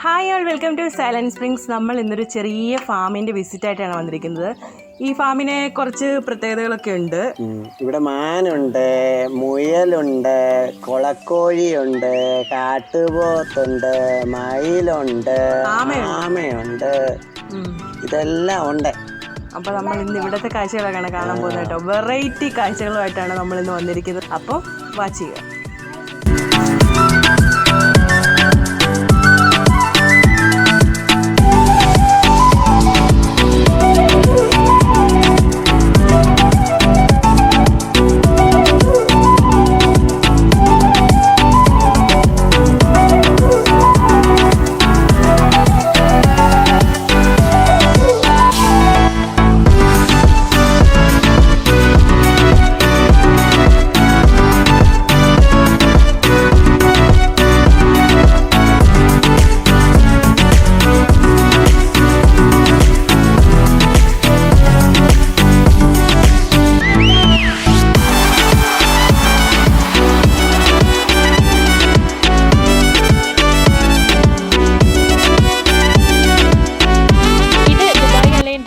Hi all, welcome to silent springs. നമ്മൾ ഇന്നൊരു ചെറിയ ഫാമിൻ്റെ വിസിറ്റായിട്ടാണ് വന്നിരിക്കുന്നത്. ഈ ഫാമിനെ കുറച്ച് പ്രത്യേകതകളൊക്കെ ഉണ്ട്. ഇവിടെ മാനുണ്ട്, മുയലുണ്ട്, കൊളക്കോഴിയുണ്ട്, കാട്ടുപോത്തുണ്ട്, മയിലുണ്ട്, ആമയുണ്ട്, ഇതെല്ലാം ഉണ്ട്. അപ്പോൾ നമ്മൾ ഇന്ന് ഇവിടുത്തെ കാഴ്ചകളൊക്കെയാണ് കാണാൻ പോകുന്നത് കേട്ടോ. വെറൈറ്റി കാഴ്ചകളുമായിട്ടാണ് നമ്മൾ ഇന്ന് വന്നിരിക്കുന്നത്. അപ്പോൾ വാച്ച് ചെയ്യുക.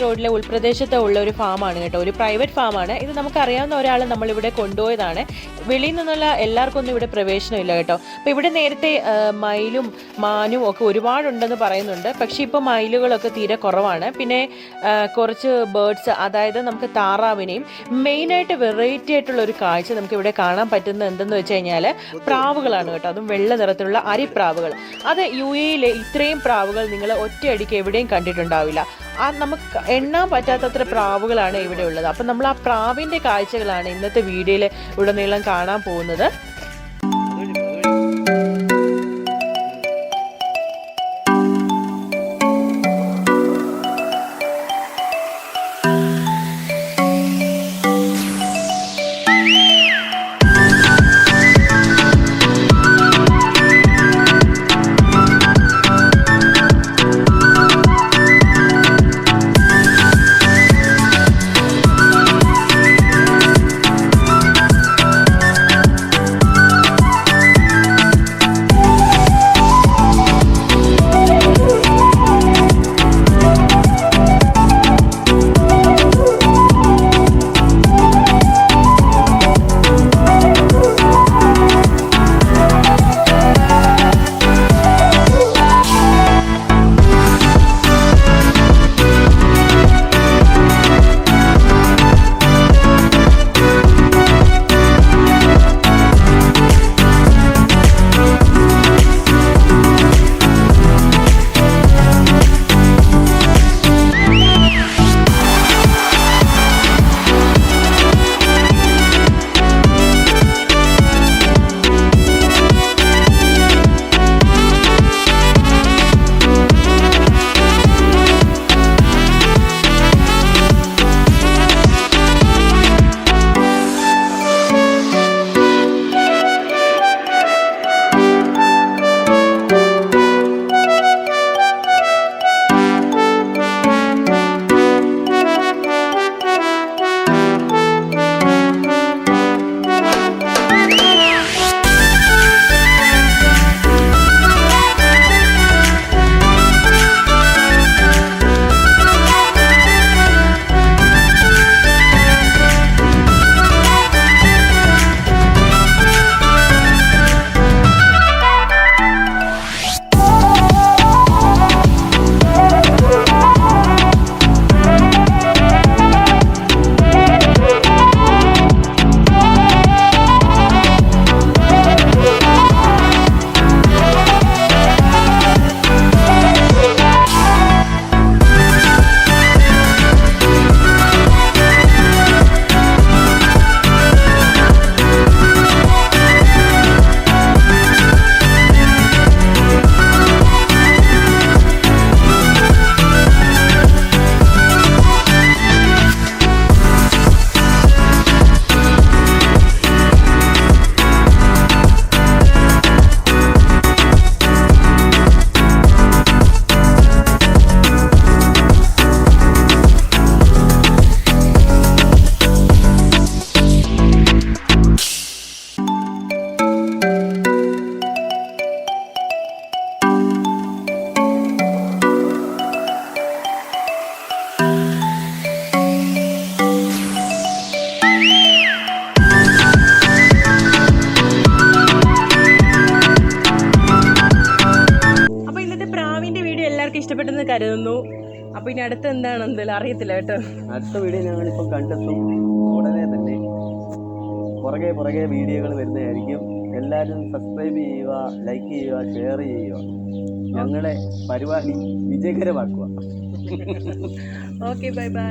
റോഡിലെ ഉൾപ്രദേശത്ത് ഉള്ള ഒരു ഫാമാണ് കേട്ടോ, ഒരു പ്രൈവറ്റ് ഫാമാണ് ഇത്. നമുക്കറിയാവുന്ന ഒരാൾ നമ്മളിവിടെ കൊണ്ടുപോയതാണ്. വെളിയിൽ നിന്നുള്ള എല്ലാവർക്കും ഒന്നും ഇവിടെ പ്രവേശനമില്ല കേട്ടോ. അപ്പോൾ ഇവിടെ നേരത്തെ മയിലും മാനും ഒക്കെ ഒരുപാടുണ്ടെന്ന് പറയുന്നുണ്ട്. പക്ഷേ ഇപ്പോൾ മയിലുകളൊക്കെ തീരെ കുറവാണ്. പിന്നെ കുറച്ച് ബേർഡ്സ്, അതായത് നമുക്ക് താറാവിനെയും, മെയിനായിട്ട് വെറൈറ്റി ആയിട്ടുള്ള ഒരു കാഴ്ച നമുക്ക് ഇവിടെ കാണാൻ പറ്റുന്നത് എന്തെന്ന് വെച്ച് കഴിഞ്ഞാൽ പ്രാവുകളാണ് കേട്ടോ. അതും വെള്ള നിറത്തിലുള്ള അരിപ്രാവുകൾ. അത് UAE ഇത്രയും പ്രാവുകൾ നിങ്ങൾ ഒറ്റയടിക്ക് എവിടെയും കണ്ടിട്ടുണ്ടാവില്ല. നമുക്ക് എണ്ണാൻ പറ്റാത്തത്ര പ്രാവുകളാണ് ഇവിടെ ഉള്ളത്. അപ്പം നമ്മൾ ആ പ്രാവിൻ്റെ കാഴ്ചകളാണ് ഇന്നത്തെ വീഡിയോയിൽ ഉടനീളം കാണാൻ പോകുന്നത്. ഇഷ്ടപ്പെട്ടെന്ന് കരുതുന്നു. അപ്പോൾ ഇനി അടുത്ത് എന്താണ് എന്തായാലും അറിയത്തില്ല കേട്ടോ. അടുത്ത വീഡിയോ ഞങ്ങളിപ്പോൾ കണ്ടെത്തും. ഉടനെ തന്നെ പുറകെ വീഡിയോകൾ വരുന്നതായിരിക്കും. എല്ലാവരും സബ്സ്ക്രൈബ് ചെയ്യുക, ലൈക്ക് ചെയ്യുക, ഷെയർ ചെയ്യുക. ഞങ്ങളെ പരിപാടി വിജയകരമാക്കുക. Okay, bye bye.